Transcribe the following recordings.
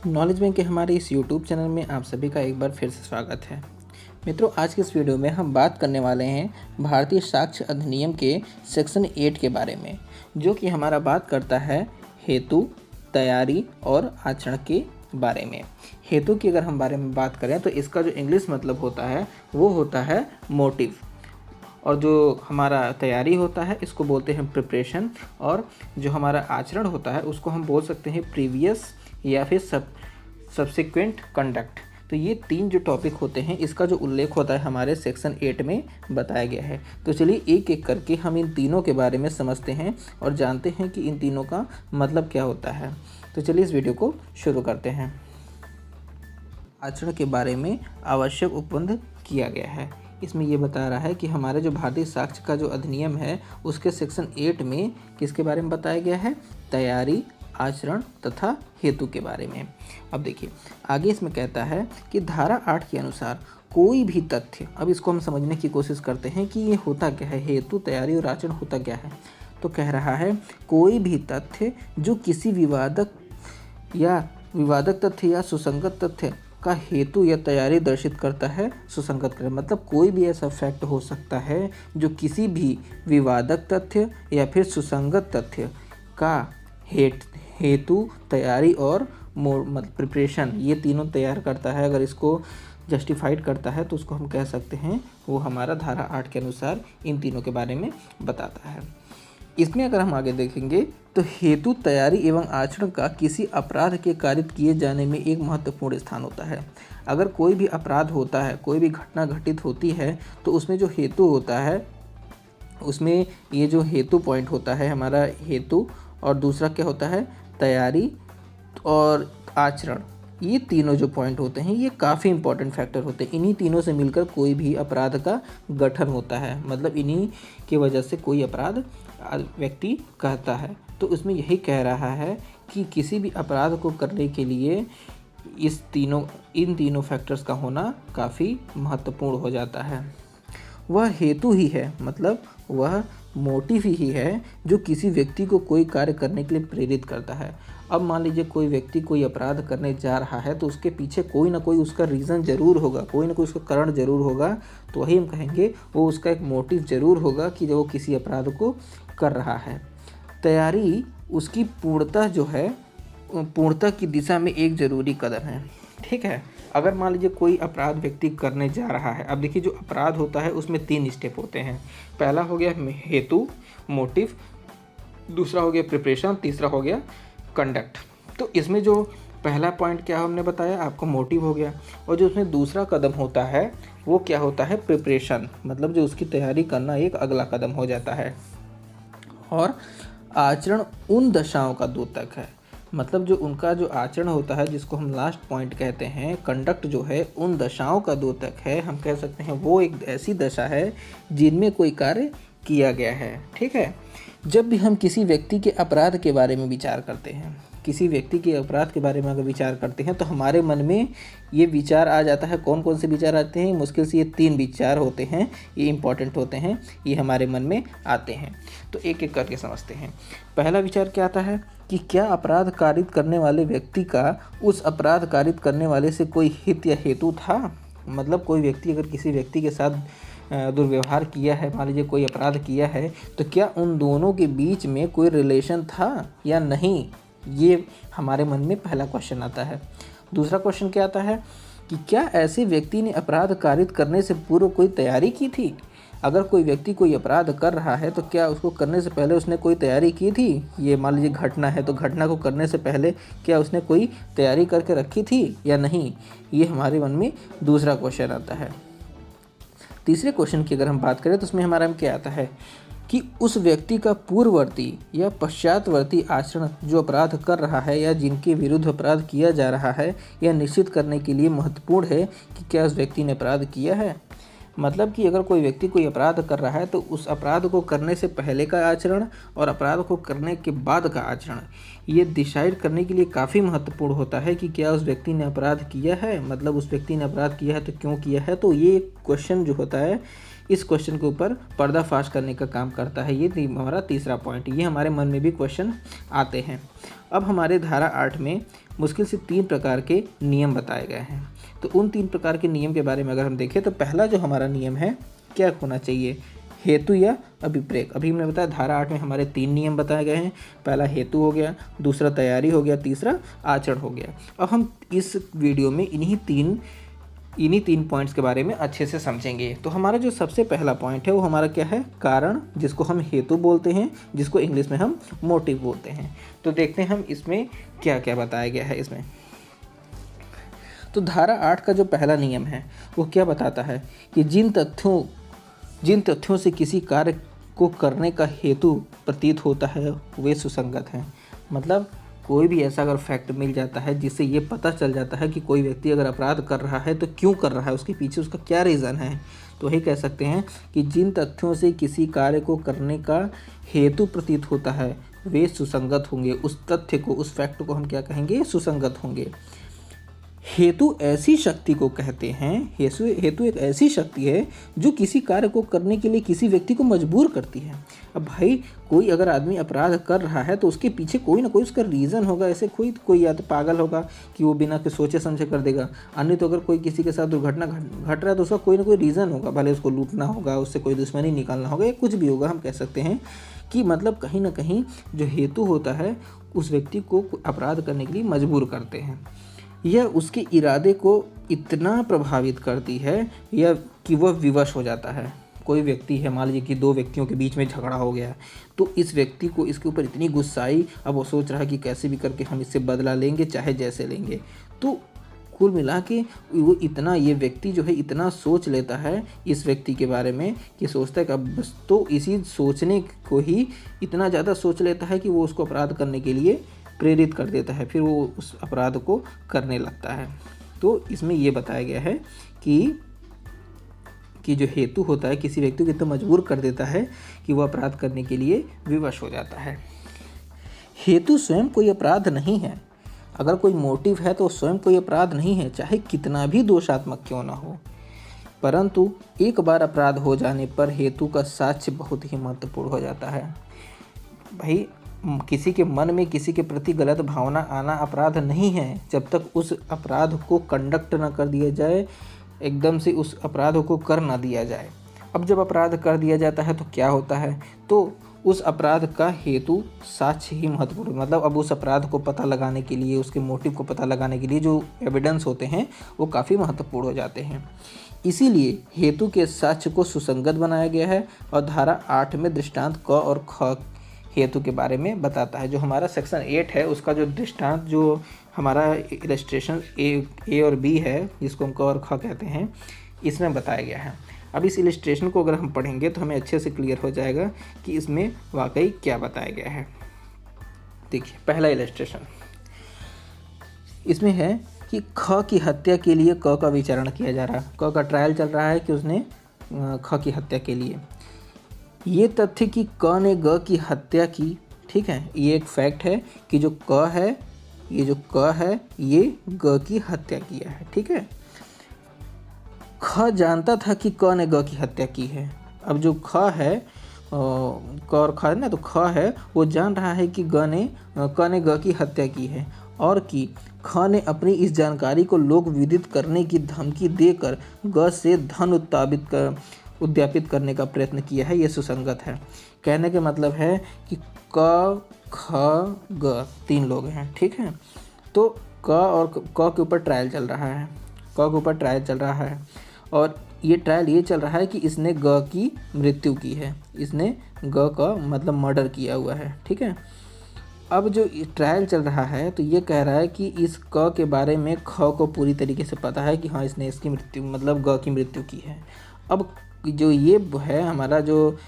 Knowledge bank के हमारे इस यूट्यूब चैनल में आप सभी का एक बार फिर से स्वागत है। मित्रों, आज के इस वीडियो में हम बात करने वाले हैं भारतीय साक्ष्य अधिनियम के सेक्शन 8 के बारे में, जो कि हमारा बात करता है हेतु, तैयारी और आचरण के बारे में। हेतु की अगर हम बारे में बात करें तो इसका जो इंग्लिश मतलब होता है वो होता है मोटिव, और जो हमारा तैयारी होता है इसको बोलते हैं प्रिपरेशन, और जो हमारा आचरण होता है उसको हम बोल सकते हैं प्रीवियस या फिर सब्सिक्वेंट कंडक्ट। तो ये तीन जो टॉपिक होते हैं इसका जो उल्लेख होता है हमारे सेक्शन 8 में बताया गया है। तो चलिए एक एक करके हम इन तीनों के बारे में समझते हैं और जानते हैं कि इन तीनों का मतलब क्या होता है। तो चलिए इस वीडियो को शुरू करते हैं। आचरण के बारे में आवश्यक उपबंध किया गया है। इसमें ये बता रहा है कि हमारे जो भारतीय साक्ष्य का जो अधिनियम है उसके सेक्शन 8 में किसके बारे में बताया गया है? तैयारी, आचरण तथा हेतु के बारे में। अब देखिए आगे इसमें कहता है कि धारा 8 के अनुसार कोई भी तथ्य, अब इसको हम समझने की कोशिश करते हैं कि ये होता क्या है, हेतु, तैयारी और आचरण होता क्या है। तो कह रहा है कोई भी तथ्य जो किसी विवादक तथ्य या सुसंगत तथ्य का हेतु या तैयारी दर्शित करता है, सुसंगत करे। मतलब कोई भी ऐसा फैक्ट हो सकता है जो किसी भी विवादक तथ्य या फिर सुसंगत तथ्य का हेतु, तैयारी और मतलब प्रिपरेशन, ये तीनों तैयार करता है। अगर इसको जस्टिफाइड करता है तो उसको हम कह सकते हैं वो हमारा धारा 8 के अनुसार इन तीनों के बारे में बताता है। इसमें अगर हम आगे देखेंगे तो हेतु, तैयारी एवं आचरण का किसी अपराध के कारित किए जाने में एक महत्वपूर्ण स्थान होता है। अगर कोई भी अपराध होता है, कोई भी घटना घटित होती है तो उसमें जो हेतु होता है, उसमें ये जो हेतु पॉइंट होता है हमारा हेतु, और दूसरा क्या होता है तैयारी और आचरण, ये तीनों जो पॉइंट होते हैं ये काफ़ी इंपॉर्टेंट फैक्टर होते हैं। इन्हीं तीनों से मिलकर कोई भी अपराध का गठन होता है, मतलब इन्हीं की वजह से कोई अपराध व्यक्ति करता है। तो उसमें यही कह रहा है कि किसी भी अपराध को करने के लिए इन तीनों फैक्टर्स का होना काफ़ी महत्वपूर्ण हो जाता है। वह हेतु ही है, मतलब वह मोटिव ही है जो किसी व्यक्ति को कोई कार्य करने के लिए प्रेरित करता है। अब मान लीजिए कोई व्यक्ति कोई अपराध करने जा रहा है तो उसके पीछे कोई ना कोई उसका रीज़न ज़रूर होगा, कोई ना कोई उसका कारण ज़रूर होगा। तो वही हम कहेंगे वो उसका एक मोटिव ज़रूर होगा कि जो वो किसी अपराध को कर रहा है। तैयारी उसकी पूर्णता की दिशा में एक ज़रूरी कदम है। ठीक है, अगर मान लीजिए कोई अपराध व्यक्ति करने जा रहा है, अब देखिए जो अपराध होता है उसमें 3 स्टेप होते हैं। पहला हो गया हेतु, मोटिव, दूसरा हो गया प्रिपरेशन, तीसरा हो गया कंडक्ट। तो इसमें जो पहला पॉइंट क्या हमने बताया आपको, मोटिव हो गया, और जो उसमें दूसरा कदम होता है वो क्या होता है, प्रिपरेशन, मतलब जो उसकी तैयारी करना एक अगला कदम हो जाता है। और आचरण उन दशाओं का द्योतक है, मतलब जो उनका जो आचरण होता है जिसको हम लास्ट पॉइंट कहते हैं, कंडक्ट जो है उन दशाओं का द्योतक है। हम कह सकते हैं वो एक ऐसी दशा है जिनमें कोई कार्य किया गया है। ठीक है, जब भी हम किसी व्यक्ति के अपराध के बारे में विचार करते हैं, किसी व्यक्ति के अपराध के बारे में अगर विचार करते हैं तो हमारे मन में ये विचार आ जाता है। कौन कौन से विचार आते हैं? मुश्किल से ये 3 विचार होते हैं, ये इंपॉर्टेंट होते हैं, ये हमारे मन में आते हैं। तो एक एक करके समझते हैं। पहला विचार क्या आता है कि क्या अपराध कारित करने वाले व्यक्ति का उस अपराध कारित करने वाले से कोई हित या हेतु था। मतलब कोई व्यक्ति अगर किसी व्यक्ति के साथ दुर्व्यवहार किया है, मान लीजिए कोई अपराध किया है, तो क्या उन दोनों के बीच में कोई रिलेशन था या नहीं, ये हमारे मन में पहला क्वेश्चन आता है। दूसरा क्वेश्चन क्या आता है कि क्या ऐसे व्यक्ति ने अपराध कारित करने से पूर्व कोई तैयारी की थी। अगर कोई व्यक्ति कोई अपराध कर रहा है तो क्या उसको करने से पहले उसने कोई तैयारी की थी। ये मान लीजिए घटना है तो घटना को करने से पहले क्या उसने कोई तैयारी करके रखी थी या नहीं, ये हमारे मन में दूसरा क्वेश्चन आता है। तीसरे क्वेश्चन की अगर हम बात करें तो उसमें हमारा क्या आता है कि उस व्यक्ति का पूर्ववर्ती या पश्चातवर्ती आचरण जो अपराध कर रहा है या जिनके विरुद्ध अपराध किया जा रहा है, यह निश्चित करने के लिए महत्वपूर्ण है कि क्या उस व्यक्ति ने अपराध किया है। मतलब कि अगर कोई व्यक्ति कोई अपराध कर रहा है तो उस अपराध को करने से पहले का आचरण और अपराध को करने के बाद का आचरण, ये डिसाइड करने के लिए काफ़ी महत्वपूर्ण होता है कि क्या उस व्यक्ति ने अपराध किया है। मतलब उस व्यक्ति ने अपराध किया है तो क्यों किया है। तो ये क्वेश्चन जो होता है इस क्वेश्चन के ऊपर पर्दाफाश करने का काम करता है। ये हमारा तीसरा पॉइंट, ये हमारे मन में भी क्वेश्चन आते हैं। अब हमारे धारा 8 में मुश्किल से 3 प्रकार के नियम बताए गए हैं। तो उन 3 प्रकार के नियम के बारे में अगर हम देखें तो पहला जो हमारा नियम है क्या होना चाहिए, हेतु या अभिप्रेत। अभी हमने बताया धारा 8 में हमारे 3 नियम बताए गए हैं। पहला हेतु हो गया, दूसरा तैयारी हो गया, तीसरा आचरण हो गया। अब हम इस वीडियो में इन्हीं तीन पॉइंट्स के बारे में अच्छे से समझेंगे। तो हमारा जो सबसे पहला पॉइंट है वो हमारा क्या है, कारण, जिसको हम हेतु बोलते हैं, जिसको इंग्लिश में हम मोटिव बोलते हैं। तो देखते हैं हम इसमें क्या क्या बताया गया है इसमें। तो धारा 8 का जो पहला नियम है वो क्या बताता है कि जिन तथ्यों से किसी कार्य को करने का हेतु प्रतीत होता है वे सुसंगत हैं। मतलब कोई भी ऐसा अगर फैक्ट मिल जाता है जिससे ये पता चल जाता है कि कोई व्यक्ति अगर अपराध कर रहा है तो क्यों कर रहा है, उसके पीछे उसका क्या रीज़न है, तो यही कह सकते हैं कि जिन तथ्यों से किसी कार्य को करने का हेतु प्रतीत होता है वे सुसंगत होंगे। उस तथ्य को, उस फैक्ट को हम क्या कहेंगे, सुसंगत होंगे। हेतु ऐसी शक्ति को कहते हैं, हेतु एक ऐसी शक्ति है जो किसी कार्य को करने के लिए किसी व्यक्ति को मजबूर करती है। अब भाई कोई अगर आदमी अपराध कर रहा है तो उसके पीछे कोई ना कोई उसका रीज़न होगा। ऐसे कोई या तो पागल होगा कि वो बिना के सोचे समझे कर देगा, अन्य तो अगर कोई किसी के साथ दुर्घटना घट रहा है तो उसका कोई ना कोई रीज़न होगा, भले उसको लूटना होगा, उससे कोई दुश्मनी निकालना होगा, या कुछ भी होगा। हम कह सकते हैं कि मतलब कहीं ना कहीं जो हेतु होता है उस व्यक्ति को अपराध करने के लिए मजबूर करते हैं। यह उसके इरादे को इतना प्रभावित करती है या कि वह विवश हो जाता है। कोई व्यक्ति है, मान लीजिए कि 2 व्यक्तियों के बीच में झगड़ा हो गया, तो इस व्यक्ति को इसके ऊपर इतनी गुस्सा आई, अब वो सोच रहा है कि कैसे भी करके हम इससे बदला लेंगे, चाहे जैसे लेंगे। तो कुल मिला के ये व्यक्ति जो है इतना सोच लेता है इस व्यक्ति के बारे में कि सोचता है कि अब बस, तो इसी सोचने को ही इतना ज़्यादा सोच लेता है कि वो उसको अपराध करने के लिए प्रेरित कर देता है, फिर वो उस अपराध को करने लगता है। तो इसमें ये बताया गया है कि जो हेतु होता है किसी व्यक्ति को इतना मजबूर कर देता है कि वो अपराध करने के लिए विवश हो जाता है। हेतु स्वयं कोई अपराध नहीं है। अगर कोई मोटिव है तो स्वयं कोई अपराध नहीं है, चाहे कितना भी दोषात्मक क्यों ना हो। परंतु एक बार अपराध हो जाने पर हेतु का साक्ष्य बहुत ही महत्वपूर्ण हो जाता है। भाई किसी के मन में किसी के प्रति गलत भावना आना अपराध नहीं है, जब तक उस अपराध को कंडक्ट ना कर दिया जाए, एकदम से उस अपराध को कर ना दिया जाए। अब जब अपराध कर दिया जाता है तो क्या होता है, तो उस अपराध का हेतु साक्ष्य ही महत्वपूर्ण, मतलब अब उस अपराध को पता लगाने के लिए, उसके मोटिव को पता लगाने के लिए जो एविडेंस होते हैं वो काफ़ी महत्वपूर्ण हो जाते हैं। इसीलिए हेतु के साक्ष्य को सुसंगत बनाया गया है और धारा 8 में दृष्टांत क और ख हेतु के बारे में बताता है। जो हमारा सेक्शन 8 है उसका जो दृष्टांत, जो हमारा इलस्ट्रेशन ए और बी है, जिसको हम क और ख कहते हैं, इसमें बताया गया है। अब इस इलस्ट्रेशन को अगर हम पढ़ेंगे तो हमें अच्छे से क्लियर हो जाएगा कि इसमें वाकई क्या बताया गया है। देखिए पहला इलस्ट्रेशन इसमें है कि ख की हत्या के लिए क का विचारण किया जा रहा है। क का ट्रायल चल रहा है कि उसने ख की हत्या के लिए। ये तथ्य कि क ने ग की हत्या की, ठीक है, ये एक फैक्ट है कि जो क है, ये जो क है ये ग की हत्या किया है, ठीक है। ख जानता था कि क ने ग की हत्या की है। अब जो ख है, क और ख है ना, तो ख है वो जान रहा है कि क ने ग की हत्या की है और कि ख ने अपनी इस जानकारी को लोक विदित करने की धमकी देकर ग से धन उद्यापित करने का प्रयत्न किया है। ये सुसंगत है। कहने के मतलब है कि क ख ग 3 लोग हैं, ठीक है। तो क और क के ऊपर ट्रायल चल रहा है, क के ऊपर ट्रायल चल रहा है और ये ट्रायल ये चल रहा है कि इसने ग की मृत्यु की है, इसने ग का मतलब मर्डर किया हुआ है, ठीक है। अब जो ट्रायल चल रहा है तो ये कह रहा है कि इस क के बारे में ख को पूरी तरीके से पता है कि हाँ इसने इसकी मृत्यु मतलब ग की मृत्यु की है। अब जो ये है हमारा जो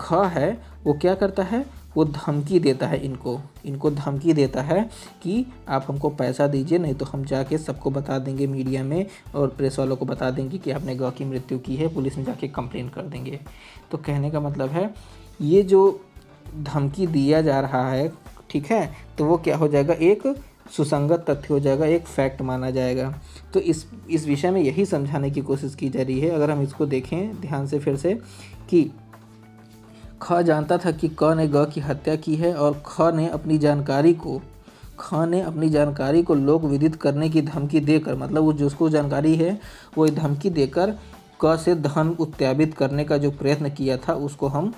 ख है वो क्या करता है, वो धमकी देता है, इनको धमकी देता है कि आप हमको पैसा दीजिए, नहीं तो हम जाके सबको बता देंगे मीडिया में और प्रेस वालों को बता देंगे कि आपने ग की मृत्यु की है, पुलिस में जाके कंप्लेंट कर देंगे। तो कहने का मतलब है ये जो धमकी दिया जा रहा है, ठीक है, तो वो क्या हो जाएगा, एक सुसंगत तथ्य हो जाएगा, एक फैक्ट माना जाएगा। तो इस विषय में यही समझाने की कोशिश की जा रही है। अगर हम इसको देखें ध्यान से फिर से कि ख जानता था कि क ने ग की हत्या की है और ख ने अपनी जानकारी को लोक विदित करने की धमकी देकर, मतलब वो जिसको जानकारी है वो धमकी देकर क से धन उत्यापित करने का जो प्रयत्न किया था उसको हम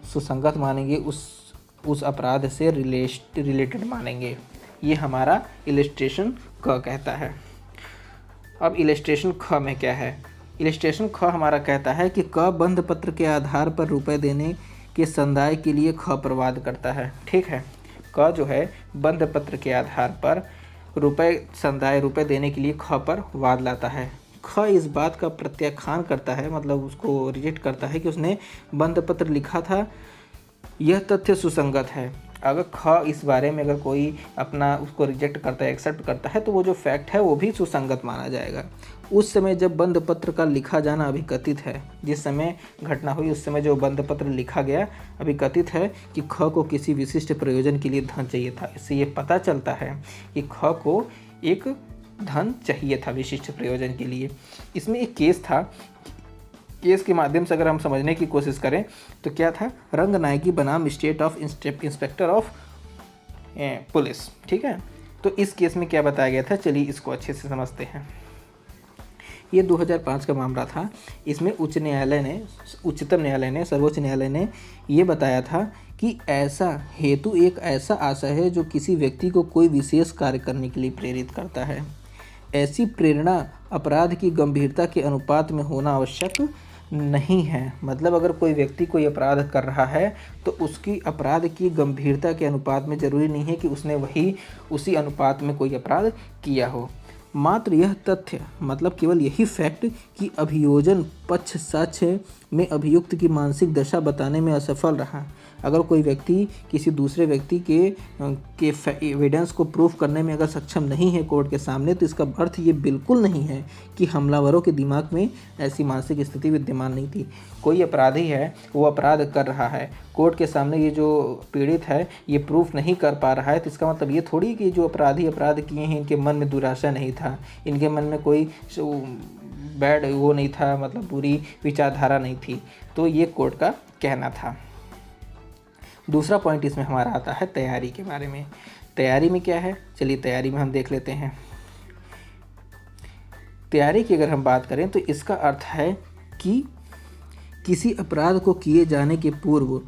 सुसंगत मानेंगे, उस अपराध से रिलेटेड मानेंगे। ये हमारा इलस्ट्रेशन क कहता है। अब इलस्ट्रेशन ख में क्या है? इलस्ट्रेशन ख हमारा कहता है कि क बंध पत्र के आधार पर रुपए देने के संदाय के लिए ख पर वाद करता है। ठीक है, क जो है बंध पत्र के आधार पर रुपए देने के लिए ख पर वाद लाता है। ख इस बात का प्रत्याख्यान करता है, मतलब उसको रिजेक्ट करता है कि उसने बंध पत्र लिखा था, यह तथ्य सुसंगत है। अगर ख इस बारे में अगर कोई अपना उसको रिजेक्ट करता है, एक्सेप्ट करता है, तो वो जो फैक्ट है वो भी सुसंगत माना जाएगा। उस समय जब बंध पत्र का लिखा जाना अभिकथित है, जिस समय घटना हुई उस समय जो बंध पत्र लिखा गया अभिकथित है कि ख को किसी विशिष्ट प्रयोजन के लिए धन चाहिए था। इससे ये पता चलता है कि ख को एक धन चाहिए था विशिष्ट प्रयोजन के लिए। इसमें एक केस था, केस के माध्यम से अगर हम समझने की कोशिश करें तो क्या था, रंगनायकी बनाम state of inspector of police. ठीक है, तो इस केस में क्या बताया गया था, चलिए इसको अच्छे से समझते हैं। ये 2005 का मामला था। इसमें उच्चतम न्यायालय ने सर्वोच्च न्यायालय ने ये बताया था कि ऐसा हेतु एक ऐसा आशय है जो किसी व्यक्ति को कोई विशेष कार्य करने के लिए प्रेरित करता है। ऐसी प्रेरणा अपराध की गंभीरता के अनुपात में होना आवश्यक नहीं है। मतलब अगर कोई व्यक्ति कोई अपराध कर रहा है तो उसकी अपराध की गंभीरता के अनुपात में ज़रूरी नहीं है कि उसने उसी अनुपात में कोई अपराध किया हो। मात्र यह तथ्य, मतलब केवल यही फैक्ट कि अभियोजन पक्ष साक्ष्य में अभियुक्त की मानसिक दशा बताने में असफल रहा। अगर कोई व्यक्ति किसी दूसरे व्यक्ति के एविडेंस को प्रूफ करने में अगर सक्षम नहीं है कोर्ट के सामने, तो इसका अर्थ ये बिल्कुल नहीं है कि हमलावरों के दिमाग में ऐसी मानसिक स्थिति विद्यमान नहीं थी। कोई अपराधी है, वो अपराध कर रहा है, कोर्ट के सामने ये जो पीड़ित है ये प्रूफ नहीं कर पा रहा है, तो इसका मतलब ये थोड़ी कि जो अपराधी अपराध किए हैं इनके मन में दुराशा नहीं था, इनके मन में कोई बैड वो नहीं था, मतलब बुरी विचारधारा नहीं थी। तो ये कोर्ट का कहना था। दूसरा पॉइंट इसमें हमारा आता है तैयारी के बारे में। तैयारी में क्या है, चलिए तैयारी में हम देख लेते हैं। तैयारी की अगर हम बात करें तो इसका अर्थ है कि किसी अपराध को किए जाने के पूर्व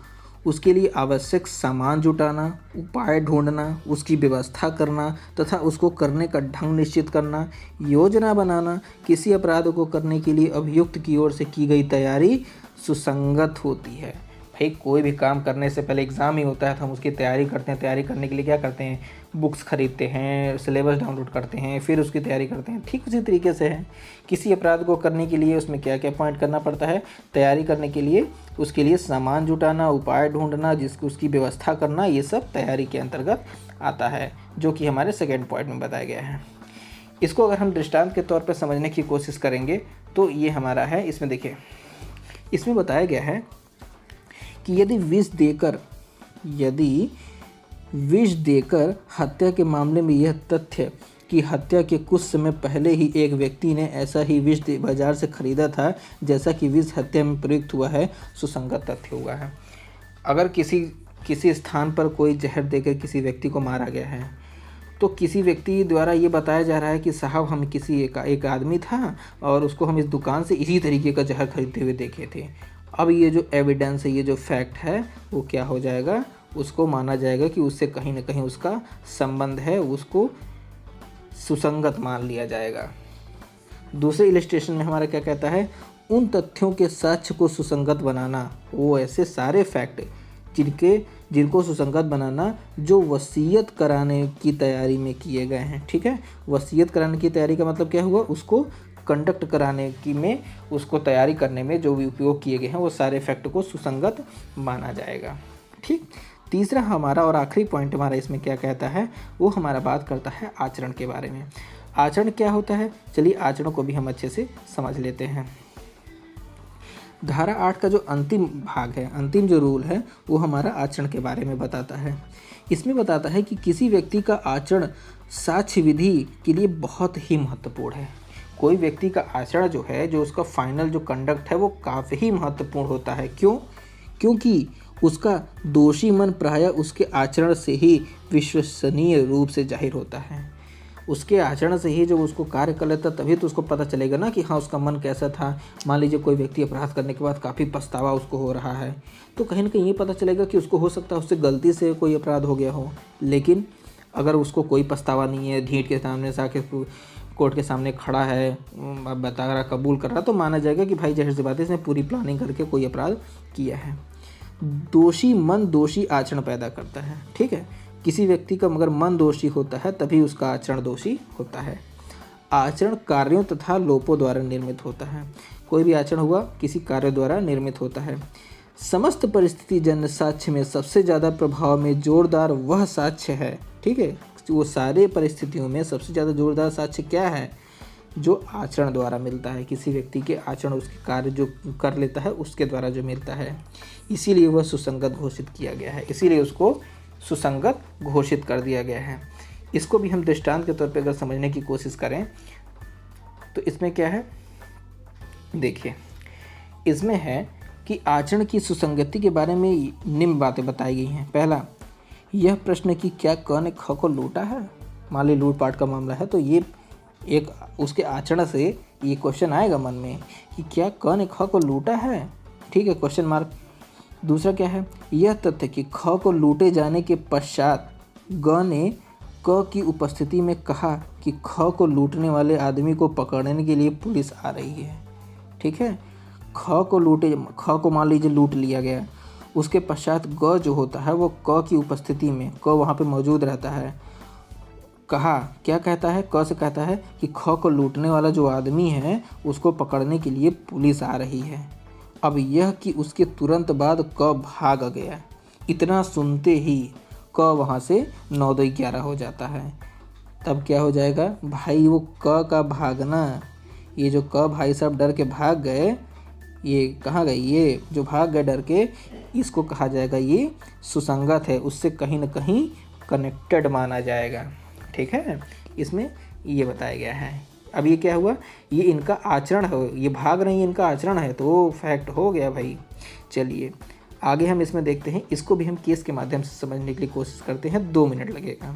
उसके लिए आवश्यक सामान जुटाना, उपाय ढूंढना, उसकी व्यवस्था करना तथा उसको करने का ढंग निश्चित करना, योजना बनाना। किसी अपराध को करने के लिए अभियुक्त की ओर से की गई तैयारी सुसंगत होती है। भाई कोई भी काम करने से पहले एग्ज़ाम ही होता है तो हम उसकी तैयारी करते हैं। तैयारी करने के लिए क्या करते हैं, बुक्स खरीदते हैं, सिलेबस डाउनलोड करते हैं, फिर उसकी तैयारी करते हैं। ठीक उसी तरीके से है, किसी अपराध को करने के लिए उसमें क्या क्या पॉइंट करना पड़ता है, तैयारी करने के लिए उसके लिए सामान जुटाना, उपाय ढूंढना, उसकी व्यवस्था करना, ये सब तैयारी के अंतर्गत आता है, जो कि हमारे सेकेंड पॉइंट में बताया गया है। इसको अगर हम दृष्टांत के तौर पर समझने की कोशिश करेंगे तो ये हमारा है, इसमें देखिए, इसमें बताया गया है कि यदि विष देकर हत्या के मामले में यह तथ्य कि हत्या के कुछ समय पहले ही एक व्यक्ति ने ऐसा ही विष बाजार से खरीदा था जैसा कि विष हत्या में प्रयुक्त हुआ है, सुसंगत तथ्य हुआ है। अगर किसी स्थान पर कोई जहर देकर किसी व्यक्ति को मारा गया है तो किसी व्यक्ति द्वारा ये बताया जा रहा है कि साहब हम किसी एक आदमी था और उसको हम इस दुकान से इसी तरीके का जहर खरीदते हुए देखे थे। अब ये जो एविडेंस है, ये जो फैक्ट है, वो क्या हो जाएगा, उसको माना जाएगा कि उससे कहीं ना कहीं उसका संबंध है, उसको सुसंगत मान लिया जाएगा। दूसरे इलस्ट्रेशन में हमारा क्या कहता है, उन तथ्यों के साक्ष्य को सुसंगत बनाना, वो ऐसे सारे फैक्ट जिनको सुसंगत बनाना जो वसीयत कराने की तैयारी में किए गए हैं। ठीक है, वसीयत कराने की तैयारी का मतलब क्या हुआ, उसको कंडक्ट कराने की में, उसको तैयारी करने में जो भी उपयोग किए गए हैं वो सारे फैक्ट को सुसंगत माना जाएगा। ठीक, तीसरा हमारा और आखिरी पॉइंट हमारा इसमें क्या कहता है, वो हमारा बात करता है आचरण के बारे में। आचरण क्या होता है, चलिए आचरण को भी हम अच्छे से समझ लेते हैं। धारा 8 का जो अंतिम भाग है, अंतिम जो रूल है, वो हमारा आचरण के बारे में बताता है। इसमें बताता है कि किसी व्यक्ति का आचरण साक्ष्य विधि के लिए बहुत ही महत्वपूर्ण है। कोई व्यक्ति का आचरण जो है, जो उसका फाइनल जो कंडक्ट है, वो काफ़ी महत्वपूर्ण होता है। क्यों? क्योंकि उसका दोषी मन प्रायः उसके आचरण से ही विश्वसनीय रूप से जाहिर होता है। उसके आचरण से ही जब उसको कार्य कर लेता तभी तो उसको पता चलेगा ना कि हाँ, उसका मन कैसा था। मान लीजिए कोई व्यक्ति अपराध करने के बाद काफ़ी पछतावा उसको हो रहा है, तो कहीं ना कहीं ये पता चलेगा कि उसको हो सकता है उससे गलती से कोई अपराध हो गया हो। लेकिन अगर उसको कोई पछतावा नहीं है, ढीठ के सामने से आके कोर्ट के सामने खड़ा है, बता रहा, कबूल कर रहा, तो माना जाएगा कि भाई जाहिर सी बात है इसने पूरी प्लानिंग करके कोई अपराध किया है। दोषी मन दोषी आचरण पैदा करता है। ठीक है, किसी व्यक्ति का मगर मन दोषी होता है तभी उसका आचरण दोषी होता है। आचरण कार्यों तथा लोपों द्वारा निर्मित होता है। कोई भी आचरण हुआ किसी कार्य द्वारा निर्मित होता है। समस्त परिस्थिति जन्य साक्ष्य में सबसे ज़्यादा प्रभाव में जोरदार वह साक्ष्य है। ठीक है, वो सारे परिस्थितियों में सबसे ज़्यादा जोरदार साक्ष्य क्या है? जो आचरण द्वारा मिलता है। किसी व्यक्ति के आचरण, उसके कार्य जो कर लेता है उसके द्वारा जो मिलता है, इसीलिए वह सुसंगत घोषित किया गया है। इसीलिए उसको सुसंगत घोषित कर दिया गया है। इसको भी हम दृष्टांत के तौर पे अगर समझने की कोशिश करें तो इसमें क्या है, देखिए, इसमें है कि आचरण की सुसंगति के बारे में निम्न बातें बताई गई हैं। पहला, यह प्रश्न कि क्या क ने ख को लूटा है। मान ली लूटपाट का मामला है, तो ये एक उसके आचरण से ये क्वेश्चन आएगा मन में कि क्या क ने ख को लूटा है। ठीक है, क्वेश्चन मार्क। दूसरा क्या है, यह तथ्य कि ख को लूटे जाने के पश्चात ग ने क की उपस्थिति में कहा कि ख को लूटने वाले आदमी को पकड़ने के लिए पुलिस आ रही है। ठीक है, ख को मान लीजिए लूट लिया गया, उसके पश्चात ग जो होता है वो क की उपस्थिति में, क वहाँ पे मौजूद रहता है, कहा, क्या कहता है, क से कहता है कि ख को लूटने वाला जो आदमी है उसको पकड़ने के लिए पुलिस आ रही है। अब यह कि उसके तुरंत बाद क भाग गया। इतना सुनते ही क वहाँ से 9-11 हो जाता है। तब क्या हो जाएगा भाई, वो क का भागना, ये जो क भाई साहब डर के भाग गए, ये कहाँ गए, ये जो भाग गए डर के, इसको कहा जाएगा ये सुसंगत है, उससे कहीं ना कहीं कनेक्टेड माना जाएगा। ठीक है, इसमें ये बताया गया है। अब ये क्या हुआ, ये इनका आचरण हो, ये भाग रही है, इनका आचरण है, तो फैक्ट हो गया भाई। चलिए आगे हम इसमें देखते हैं। इसको भी हम केस के माध्यम से समझने के लिए कोशिश करते हैं। 2 मिनट लगेगा।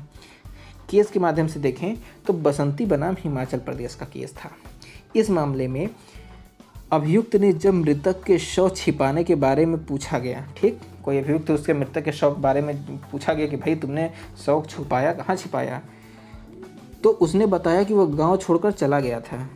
केस के माध्यम से देखें तो बसंती बनाम हिमाचल प्रदेश का केस था। इस मामले में अभियुक्त ने जब मृतक के शव छिपाने के बारे में पूछा गया, ठीक, कोई अभियुक्त उसके मृतक के शव के बारे में पूछा गया कि भाई तुमने शव छुपाया, कहाँ छिपाया, तो उसने बताया कि वह गांव छोड़कर चला गया था।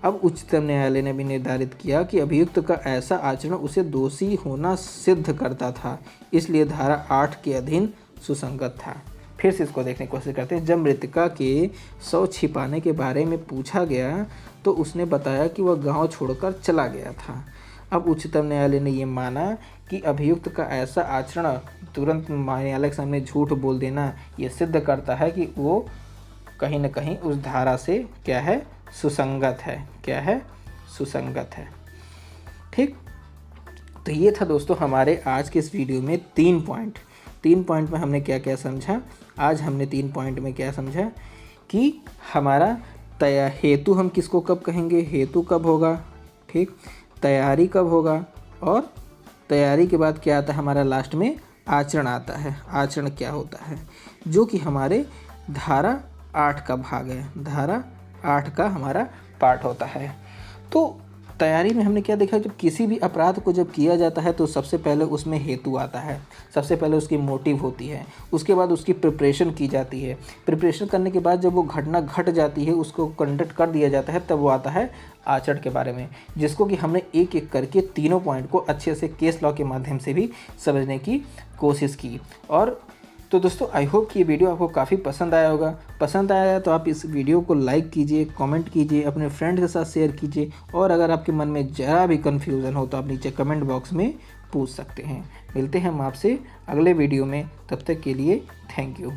अब उच्चतम न्यायालय ने भी निर्धारित किया कि अभियुक्त का ऐसा आचरण उसे दोषी होना सिद्ध करता था, इसलिए धारा 8 के अधीन सुसंगत था। फिर से इसको देखने की कोशिश करते हैं। जब मृतका के शव छिपाने के बारे में पूछा गया तो उसने बताया कि वह गांव छोड़कर चला गया था। अब उच्चतम न्यायालय ने यह माना कि अभियुक्त का ऐसा आचरण, तुरंत न्यायालय के सामने झूठ बोल देना, यह सिद्ध करता है कि वो कहीं न कहीं उस धारा से क्या है, सुसंगत है। क्या है, सुसंगत है। ठीक, तो ये था दोस्तों हमारे आज के इस वीडियो में 3 पॉइंट में हमने क्या क्या समझा। आज हमने 3 पॉइंट में क्या समझा कि हमारा हेतु हम किसको कब कहेंगे, हेतु कब होगा, ठीक, तैयारी कब होगा, और तैयारी के बाद क्या आता है हमारा, लास्ट में आचरण आता है। आचरण क्या होता है, जो कि हमारे धारा 8 का भाग है, धारा 8 का हमारा पार्ट होता है। तो तैयारी में हमने क्या देखा, जब किसी भी अपराध को जब किया जाता है तो सबसे पहले उसमें हेतु आता है, सबसे पहले उसकी मोटिव होती है, उसके बाद उसकी प्रिपरेशन की जाती है। प्रिपरेशन करने के बाद जब वो घटना घट जाती है, उसको कंडक्ट कर दिया जाता है, तब वो आता है आचरण के बारे में, जिसको कि हमने एक एक करके तीनों पॉइंट को अच्छे से केस लॉ के माध्यम से भी समझने की कोशिश की। और तो दोस्तों आई होप कि ये वीडियो आपको काफ़ी पसंद आया होगा। पसंद आया तो आप इस वीडियो को लाइक कीजिए, कमेंट कीजिए, अपने फ्रेंड के साथ शेयर कीजिए, और अगर आपके मन में ज़रा भी कन्फ्यूज़न हो तो आप नीचे कमेंट बॉक्स में पूछ सकते हैं। मिलते हैं हम आपसे अगले वीडियो में, तब तक के लिए थैंक यू।